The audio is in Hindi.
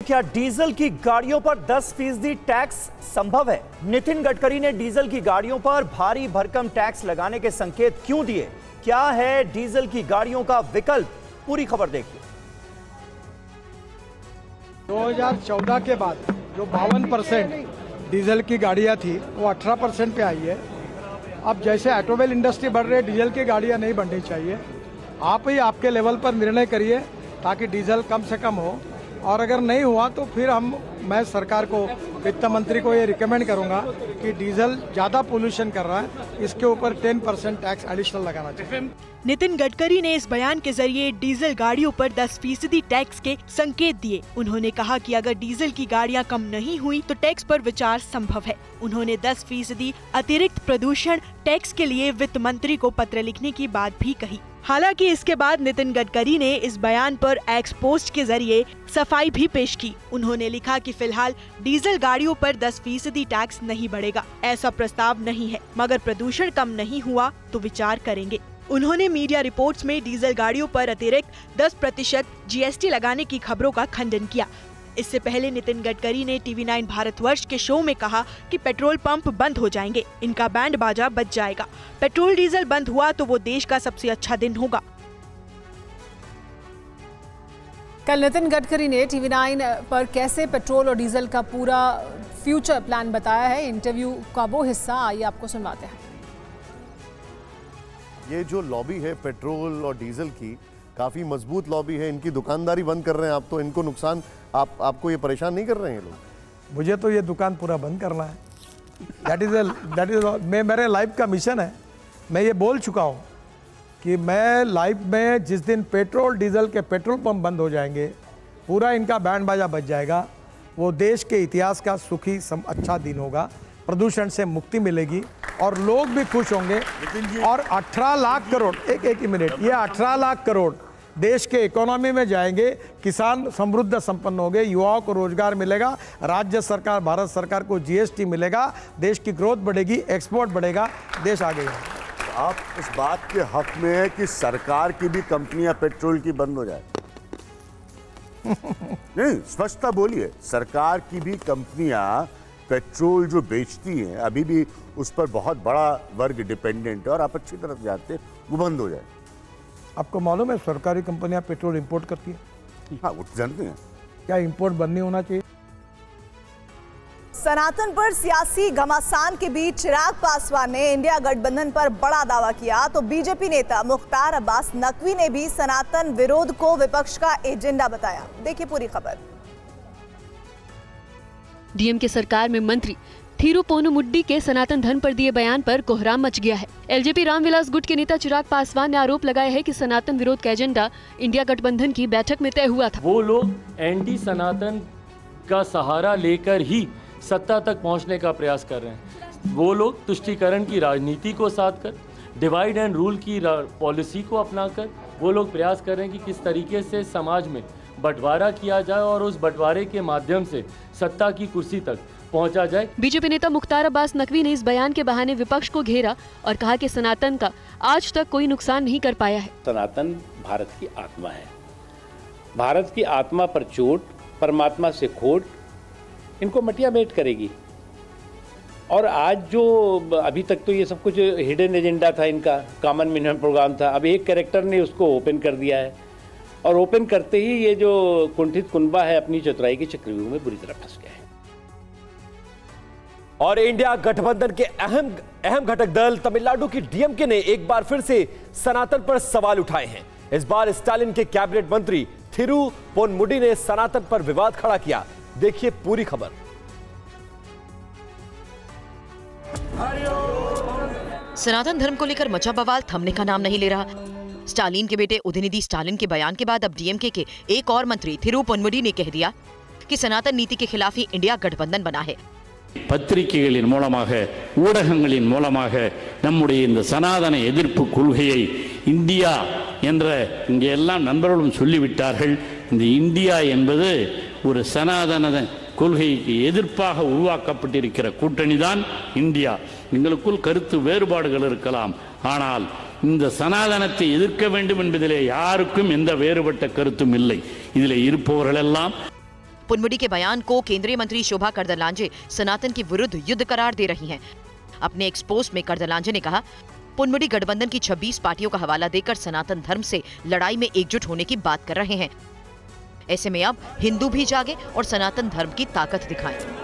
क्या डीजल की गाड़ियों पर 10% टैक्स संभव है? नितिन गडकरी ने डीजल की गाड़ियों पर भारी भरकम टैक्स लगाने के संकेत क्यों दिए? क्या है डीजल की गाड़ियों का विकल्प? पूरी खबर देखिए। 2014 के बाद जो 52% डीजल की गाड़ियां थी वो 18% पे आई है। अब जैसे ऑटोमोबाइल इंडस्ट्री बढ़ रही है, डीजल की गाड़ियां नहीं बढ़नी चाहिए। आप ही आपके लेवल पर निर्णय करिए ताकि डीजल कम से कम हो, और अगर नहीं हुआ तो फिर मैं सरकार को, वित्त मंत्री को ये रिकमेंड करूंगा कि डीजल ज़्यादा पोल्यूशन कर रहा है, इसके ऊपर 10% टैक्स एडिशनल लगाना चाहिए। नितिन गडकरी ने इस बयान के जरिए डीजल गाड़ियों पर 10% टैक्स के संकेत दिए। उन्होंने कहा कि अगर डीजल की गाड़ियां कम नहीं हुई तो टैक्स पर विचार संभव है। उन्होंने 10% अतिरिक्त प्रदूषण टैक्स के लिए वित्त मंत्री को पत्र लिखने की बात भी कही। हालांकि इसके बाद नितिन गडकरी ने इस बयान पर एक्स पोस्ट के जरिए सफाई भी पेश की। उन्होंने लिखा कि फिलहाल डीजल गाड़ियों पर 10% टैक्स नहीं बढ़ेगा, ऐसा प्रस्ताव नहीं है, मगर प्रदूषण कम नहीं हुआ तो विचार करेंगे। उन्होंने मीडिया रिपोर्ट्स में डीजल गाड़ियों पर अतिरिक्त 10% जीएसटी लगाने की खबरों का खंडन किया। इससे पहले नितिन गडकरी ने TV9 भारतवर्ष के शो में कहा कि पेट्रोल पंप बंद हो जाएंगे, इनका बैंड बाजा बज जाएगा। पेट्रोल डीजल बंद हुआ तो वो देश का सबसे अच्छा दिन होगा। कल नितिन गडकरी ने TV9 पर कैसे पेट्रोल और डीजल का पूरा फ्यूचर प्लान बताया है। इंटरव्यू का वो हिस्सा आइए आपको सुनवाते हैं। ये जो लॉबी है पेट्रोल और डीजल की, काफ़ी मजबूत लॉबी है। इनकी दुकानदारी बंद कर रहे हैं आप, तो इनको नुकसान आपको ये परेशान नहीं कर रहे हैं ये लोग? मुझे तो ये दुकान पूरा बंद करना है। दैट इज मेरे लाइफ का मिशन है। मैं ये बोल चुका हूँ कि मैं लाइफ में जिस दिन पेट्रोल डीजल के पेट्रोल पंप बंद हो जाएंगे, पूरा इनका बैंड बाजा बज जाएगा, वो देश के इतिहास का सुखी अच्छा दिन होगा। प्रदूषण से मुक्ति मिलेगी और लोग भी खुश होंगे। और 18 लाख करोड़ एक ही मिनट, ये 18 लाख करोड़ देश के इकोनॉमी में जाएंगे। किसान समृद्ध संपन्न होंगे, युवाओं को रोजगार मिलेगा, राज्य सरकार भारत सरकार को जीएसटी मिलेगा, देश की ग्रोथ बढ़ेगी, एक्सपोर्ट बढ़ेगा, देश आगे जाएगा। आप इस बात के हक में है कि सरकार की भी कंपनियां पेट्रोल की बंद हो जाए? नहीं, स्पष्टता बोलिए। सरकार की भी कंपनियां पेट्रोल जो बेचती हैं, अभी भी उस पर बहुत बड़ा वर्ग डिपेंडेंट है और आप अच्छी तरह जानते हैं, वो बंद हो जाए। आपको मालूम है सरकारी कंपनियां पेट्रोल इंपोर्ट करती है? हाँ, वो जानते हैं। क्या इंपोर्ट बंद नहीं होना चाहिए? सनातन पर सियासी घमासान के बीच चिराग पासवान ने इंडिया गठबंधन पर बड़ा दावा किया, तो बीजेपी नेता मुख्तार अब्बास नकवी ने भी सनातन विरोध को विपक्ष का एजेंडा बताया। देखिए पूरी खबर। डीएमके सरकार में मंत्री थिरुपोनुमुड्डी के सनातन धर्म पर दिए बयान पर कोहराम मच गया है। एलजेपी रामविलास गुट के नेता चिराग पासवान ने आरोप लगाया है कि सनातन विरोध का एजेंडा इंडिया गठबंधन की बैठक में तय हुआ था। वो लोग एंटी सनातन का सहारा लेकर ही सत्ता तक पहुंचने का प्रयास कर रहे हैं। वो लोग तुष्टीकरण की राजनीति को साथ कर, डिवाइड एंड रूल की पॉलिसी को अपनाकर वो लोग प्रयास कर रहे हैं कि किस तरीके से समाज में बंटवारा किया जाए और उस बंटवारे के माध्यम से सत्ता की कुर्सी तक पहुंचा जाए। बीजेपी नेता मुख्तार अब्बास नकवी ने इस बयान के बहाने विपक्ष को घेरा और कहा कि सनातन का आज तक कोई नुकसान नहीं कर पाया है। सनातन भारत की आत्मा है। भारत की आत्मा पर चोट, परमात्मा से खोट, इनको मटिया मेट करेगी। और आज जो अभी तक तो ये सब कुछ हिडन एजेंडा था, इनका कॉमन मिनिमम प्रोग्राम था, अब एक कैरेक्टर ने उसको ओपन कर दिया है और ओपन करते ही ये जो कुंठित कुनबा है अपनी चतुराई के चक्रव्यूह में बुरी तरह फंस गया है। और इंडिया गठबंधन के अहम घटक दल तमिलनाडु की डीएमके ने एक बार फिर से सनातन पर सवाल उठाए हैं। इस बार स्टालिन के कैबिनेट मंत्री थिरुपोनुमुड्डी ने सनातन पर विवाद खड़ा किया। देखिए पूरी खबर। सनातन धर्म को लेकर मचा बवाल थमने का नाम नहीं ले रहा। स्टालिन के बेटे उदयनिधि स्टालिन के बयान के बाद अब डीएमके के एक और मंत्री थिरुपोनुमुड्डी ने कह दिया कि सनातन नीति के खिलाफ ही इंडिया गठबंधन बना है। பத்திரிகைகளின் மூலமாக ஊடகங்களின் மூலமாக நம்முடைய இந்த சனாதன எதிர்ப்பு கொள்கையை இந்தியா என்ற இங்கே எல்லாம் நண்பர்களும் சொல்லிவிட்டார்கள். இந்த இந்தியா என்பது ஒரு சனாதன கொள்கைக்கு எதிர்ப்பாக உருவாக்கப்பட்டிருக்கிற கூட்டணி தான் இந்தியா. எங்களுக்குள் கருத்து வேறுபாடுகள் இருக்கலாம், ஆனால் இந்த சனாதனத்தை எதிர்க்க வேண்டும் என்பதிலே யாருக்கும் எந்த வேறுபட்ட கருத்தும் இல்லை. இதிலே இருப்பவர்கள் எல்லாம் पुनमुडी के बयान को केंद्रीय मंत्री शोभा करदलांजे सनातन के विरुद्ध युद्ध करार दे रही हैं। अपने एक पोस्ट में करदलांजे ने कहा, पुनमुडी गठबंधन की 26 पार्टियों का हवाला देकर सनातन धर्म से लड़ाई में एकजुट होने की बात कर रहे हैं। ऐसे में अब हिंदू भी जागे और सनातन धर्म की ताकत दिखाएं।